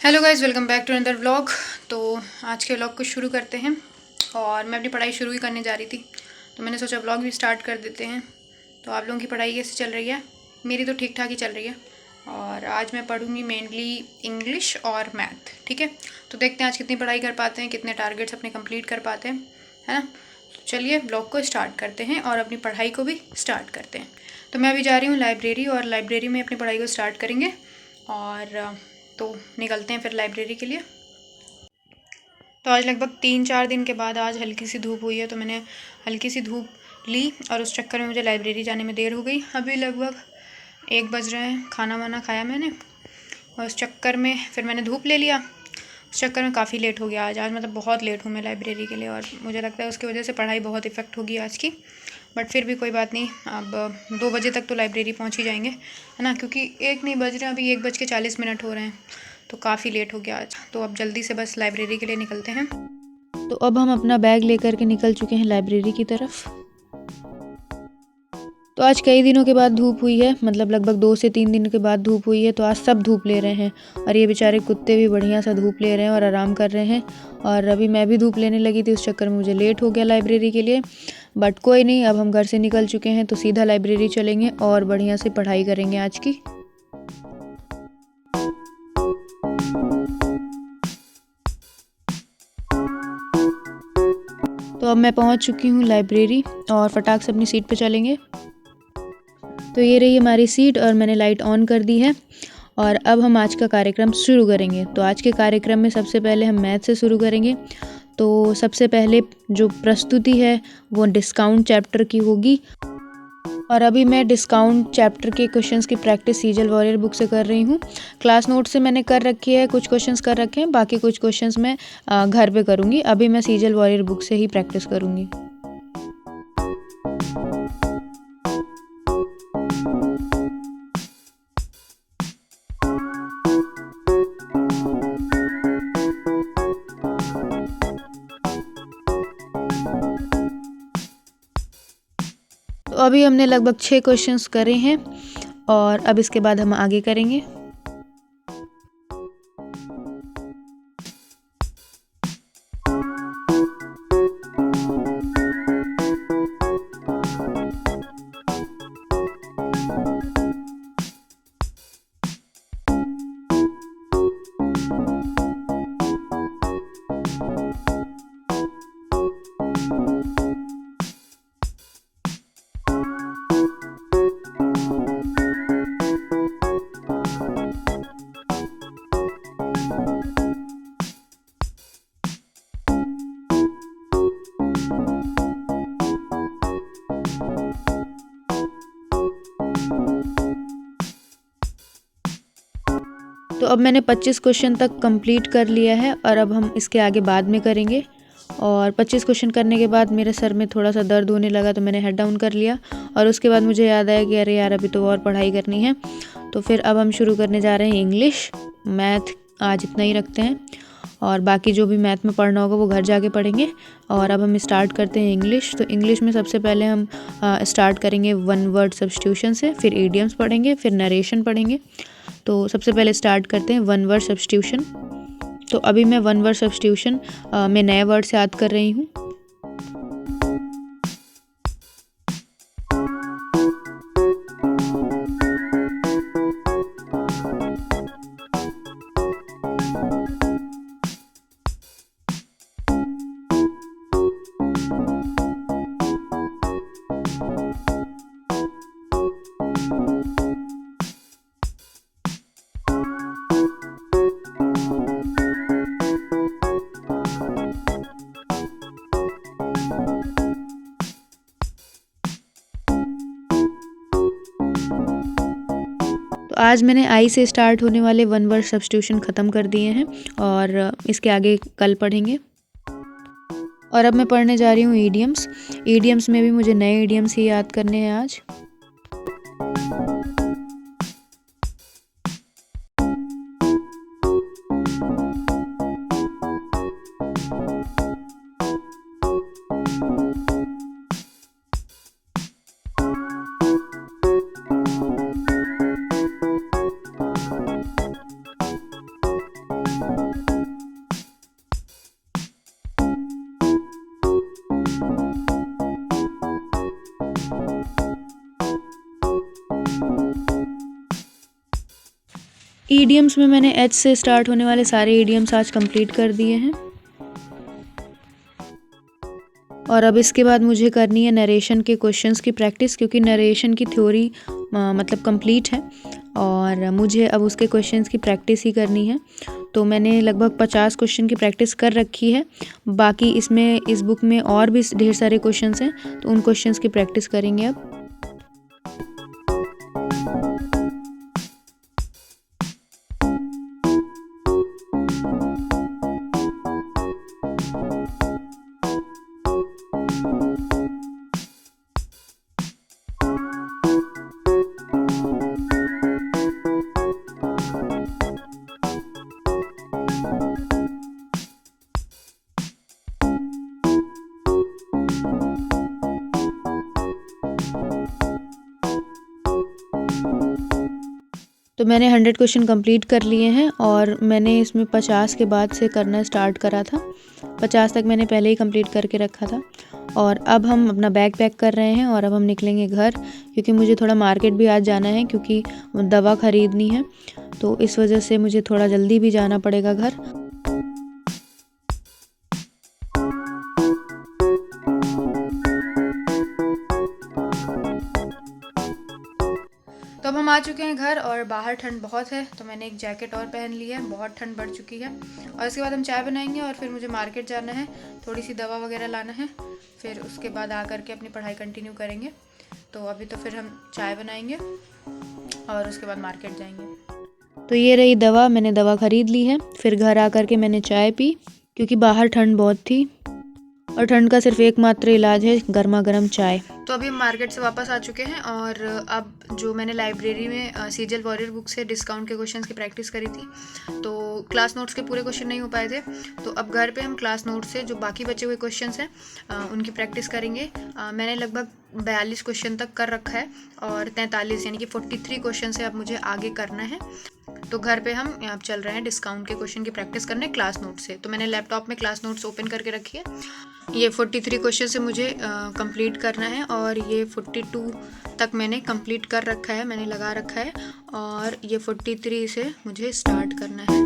Hello guys, welcome back to another vlog. तो आज के व्लॉग को शुरू करते हैं। और मैं अपनी पढ़ाई शुरू ही करने जा रही थी, तो मैंने सोचा व्लॉग भी स्टार्ट कर देते हैं। तो आप लोगों की पढ़ाई कैसे चल रही है? मेरी तो ठीक ठाक ही चल रही है। और आज मैं पढ़ूंगी मेनली इंग्लिश और मैथ। ठीक है, तो देखते हैं आज कितनी पढ़ाई कर पाते हैं, कितने टारगेट्स अपने कंप्लीट कर पाते हैं, है ना। तो चलिए व्लॉग को स्टार्ट करते हैं और अपनी पढ़ाई को भी स्टार्ट करते हैं। तो मैं अभी जा रही हूँ लाइब्रेरी, और लाइब्रेरी में अपनी पढ़ाई को स्टार्ट करेंगे। और तो निकलते हैं फिर लाइब्रेरी के लिए। तो आज लगभग 3-4 दिन के बाद आज हल्की सी धूप हुई है, तो मैंने हल्की सी धूप ली और उस चक्कर में मुझे लाइब्रेरी जाने में देर हो गई। अभी लगभग 1 बज रहे हैं, खाना वाना खाया मैंने और उस चक्कर में फिर मैंने धूप ले लिया। उस चक्कर में काफ़ी लेट हो गया आज मतलब बहुत लेट हूँ मैं लाइब्रेरी के लिए, और मुझे लगता है उसकी वजह से पढ़ाई बहुत इफ़ेक्ट होगी आज की। बट फिर भी कोई बात नहीं, अब 2 बजे तक तो लाइब्रेरी पहुँच ही जाएंगे, है ना, क्योंकि 1 नहीं बज रहे हैं, अभी 1:40 हो रहे हैं, तो काफ़ी लेट हो गया आज। तो अब जल्दी से बस लाइब्रेरी के लिए निकलते हैं। तो अब हम अपना बैग लेकर के निकल चुके हैं लाइब्रेरी की तरफ। तो आज कई दिनों के बाद धूप हुई है, मतलब लगभग 2 से 3 दिन के बाद धूप हुई है। तो आज सब धूप ले रहे हैं और ये बेचारे कुत्ते भी बढ़िया सा धूप ले रहे हैं और आराम कर रहे हैं। और अभी मैं भी धूप लेने लगी थी, उस चक्कर में मुझे लेट हो गया लाइब्रेरी के लिए। बट कोई नहीं, अब हम घर से निकल चुके हैं तो सीधा लाइब्रेरी चलेंगे और बढ़िया से पढ़ाई करेंगे आज की। तो अब मैं पहुंच चुकी हूँ लाइब्रेरी और फटाक से अपनी सीट पे चलेंगे। तो ये रही हमारी सीट और मैंने लाइट ऑन कर दी है। और अब हम आज का कार्यक्रम शुरू करेंगे। तो आज के कार्यक्रम में सबसे पहले हम मैथ से शुरू करेंगे। तो सबसे पहले जो प्रस्तुति है वो डिस्काउंट चैप्टर की होगी। और अभी मैं डिस्काउंट चैप्टर के क्वेश्चंस की प्रैक्टिस सीजल वॉरियर बुक से कर रही हूँ। क्लास नोट से मैंने कर रखी है, कुछ क्वेश्चंस कर रखे हैं, बाकी कुछ क्वेश्चंस मैं घर पे करूँगी। अभी मैं सीजल वॉरियर बुक से ही प्रैक्टिस करूँगी। तो अभी हमने लगभग 6 क्वेश्चंस करे हैं और अब इसके बाद हम आगे करेंगे। तो अब मैंने 25 क्वेश्चन तक कंप्लीट कर लिया है और अब हम इसके आगे बाद में करेंगे। और 25 क्वेश्चन करने के बाद मेरे सर में थोड़ा सा दर्द होने लगा, तो मैंने हेड डाउन कर लिया। और उसके बाद मुझे याद आया कि अरे यार, अभी तो और पढ़ाई करनी है। तो फिर अब हम शुरू करने जा रहे हैं इंग्लिश। मैथ आज इतना ही रखते हैं और बाकी जो भी मैथ में पढ़ना होगा वो घर जाके पढ़ेंगे। और अब हम स्टार्ट करते हैं इंग्लिश। तो इंग्लिश में सबसे पहले हम स्टार्ट करेंगे 1 वर्ड सब्स्टिट्यूशन से, फिर इडियम्स पढ़ेंगे, फिर नरेशन पढ़ेंगे। तो सबसे पहले स्टार्ट करते हैं 1 वर्ड सब्स्टिट्यूशन। तो अभी मैं 1 वर्ड सब्स्टिट्यूशन में नए वर्ड से याद कर रही हूँ। तो आज मैंने आई से स्टार्ट होने वाले 1 वर्ड सब्स्टिट्यूशन ख़त्म कर दिए हैं और इसके आगे कल पढ़ेंगे। और अब मैं पढ़ने जा रही हूँ ईडियम्स। ईडियम्स में भी मुझे नए ईडियम्स ही याद करने हैं आज। ईडियम्स में मैंने एच से स्टार्ट होने वाले सारे ईडियम्स आज कंप्लीट कर दिए हैं। और अब इसके बाद मुझे करनी है नरेशन के क्वेश्चंस की प्रैक्टिस, क्योंकि नरेशन की थ्योरी मतलब कंप्लीट है और मुझे अब उसके क्वेश्चंस की प्रैक्टिस ही करनी है। तो मैंने लगभग 50 क्वेश्चन की प्रैक्टिस कर रखी है। बाकी इसमें इस बुक में और भी ढेर सारे क्वेश्चंस हैं, तो उन क्वेश्चंस की प्रैक्टिस करेंगे अब। तो मैंने 100 क्वेश्चन कंप्लीट कर लिए हैं और मैंने इसमें 50 के बाद से करना स्टार्ट करा था। 50 तक मैंने पहले ही कंप्लीट करके रखा था। और अब हम अपना बैग पैक कर रहे हैं और अब हम निकलेंगे घर, क्योंकि मुझे थोड़ा मार्केट भी आज जाना है, क्योंकि दवा ख़रीदनी है। तो इस वजह से मुझे थोड़ा जल्दी भी जाना पड़ेगा घर। तो अब हम आ चुके हैं घर और बाहर ठंड बहुत है, तो मैंने एक जैकेट और पहन ली है, बहुत ठंड बढ़ चुकी है। और इसके बाद हम चाय बनाएंगे और फिर मुझे मार्केट जाना है, थोड़ी सी दवा वगैरह लाना है, फिर उसके बाद आ करके अपनी पढ़ाई कंटिन्यू करेंगे। तो अभी तो फिर हम चाय बनाएंगे और उसके बाद मार्केट जाएंगे। तो ये रही दवा, मैंने दवा ख़रीद ली है। फिर घर आ कर के मैंने चाय पी, क्योंकि बाहर ठंड बहुत थी और ठंड का सिर्फ एकमात्र इलाज है गर्मा गर्म चाय। तो अभी हम मार्केट से वापस आ चुके हैं और अब जो मैंने लाइब्रेरी में सीजल वॉरियर बुक से डिस्काउंट के क्वेश्चंस की प्रैक्टिस करी थी, तो क्लास नोट्स के पूरे क्वेश्चन नहीं हो पाए थे, तो अब घर पे हम क्लास नोट्स से जो बाकी बचे हुए क्वेश्चंस हैं उनकी प्रैक्टिस करेंगे। मैंने लगभग 42 क्वेश्चन तक कर रखा है और 43 यानी कि 43 क्वेश्चन से अब मुझे आगे करना है। तो घर पे हम अब चल रहे हैं डिस्काउंट के क्वेश्चन की प्रैक्टिस करने क्लास नोट से। तो मैंने लैपटॉप में क्लास नोट्स ओपन करके रखी है। ये 43 क्वेश्चन से मुझे कंप्लीट करना है और ये 42 तक मैंने कंप्लीट कर रखा है, मैंने लगा रखा है, और ये 43 से मुझे स्टार्ट करना है।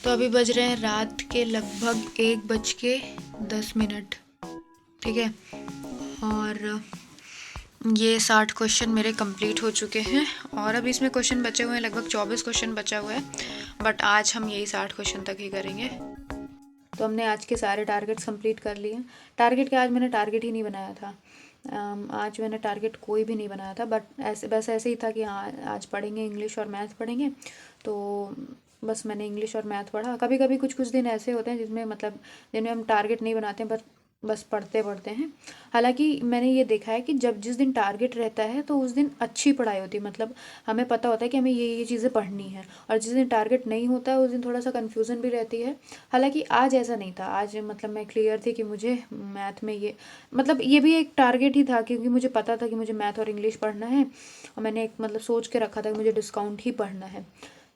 तो अभी बज रहे हैं रात के लगभग 1:10। ठीक है, और ये 60 क्वेश्चन मेरे कंप्लीट हो चुके हैं और अब इसमें क्वेश्चन बचे हुए हैं, लगभग 24 क्वेश्चन बचा हुआ है, बट आज हम यही 60 क्वेश्चन तक ही करेंगे। तो हमने आज के सारे टारगेट्स कंप्लीट कर लिए। टारगेट के आज मैंने टारगेट ही नहीं बनाया था, आज मैंने टारगेट कोई भी नहीं बनाया था, बट बस ऐसे ही था कि हाँ आज पढ़ेंगे इंग्लिश और मैथ पढ़ेंगे, तो बस मैंने इंग्लिश और मैथ पढ़ा। कभी कभी कुछ दिन ऐसे होते हैं जिसमें मतलब जिनमें हम टारगेट नहीं बनाते हैं, बस पढ़ते हैं। हालांकि मैंने ये देखा है कि जब जिस दिन टारगेट रहता है तो उस दिन अच्छी पढ़ाई होती है, मतलब हमें पता होता है कि हमें ये चीज़ें पढ़नी है, और जिस दिन टारगेट नहीं होता है उस दिन थोड़ा सा कन्फ्यूज़न भी रहती है। हालांकि आज ऐसा नहीं था, आज मतलब मैं क्लियर थी कि मुझे मैथ में ये मतलब ये भी एक टारगेट ही था, क्योंकि मुझे पता था कि मुझे मैथ और इंग्लिश पढ़ना है और मैंने एक मतलब सोच के रखा था कि मुझे डिस्काउंट ही पढ़ना है।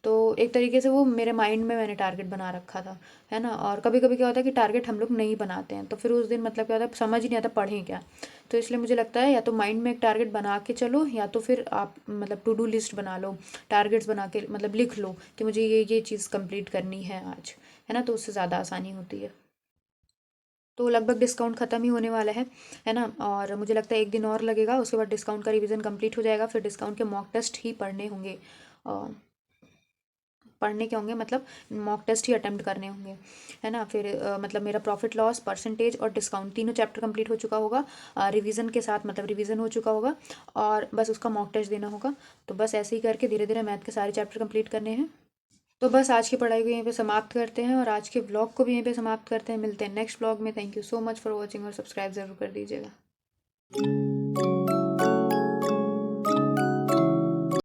तो एक तरीके से वो मेरे माइंड में मैंने टारगेट बना रखा था, है ना। और कभी कभी क्या होता है कि टारगेट हम लोग नहीं बनाते हैं, तो फिर उस दिन मतलब क्या होता है समझ ही नहीं आता पढ़ें क्या। तो इसलिए मुझे लगता है या तो माइंड में एक टारगेट बना के चलो, या तो फिर आप मतलब टू डू लिस्ट बना लो, टारगेट्स बना के मतलब लिख लो कि मुझे ये चीज़ कंप्लीट करनी है आज, है ना, तो उससे ज़्यादा आसानी होती है। तो लगभग डिस्काउंट ख़त्म ही होने वाला है ना, और मुझे लगता है एक दिन और लगेगा, उसके बाद डिस्काउंट का रिवीजन कंप्लीट हो जाएगा, फिर डिस्काउंट के मॉक टेस्ट ही पढ़ने होंगे, मतलब मॉक टेस्ट ही अटेम्प्ट करने होंगे, है ना। फिर मतलब मेरा प्रॉफिट लॉस, परसेंटेज और डिस्काउंट तीनों चैप्टर कंप्लीट हो चुका होगा, रिवीजन के साथ, मतलब रिवीजन हो चुका होगा, और बस उसका मॉक टेस्ट देना होगा। तो बस ऐसे ही करके धीरे धीरे मैथ के सारे चैप्टर कंप्लीट करने हैं। तो बस आज की पढ़ाई को यहीं पे समाप्त करते हैं और आज के ब्लॉग को भी यहीं पे समाप्त करते हैं। मिलते हैं नेक्स्ट ब्लॉग में। Thank you so much for watching और सब्सक्राइब ज़रूर कर दीजिएगा।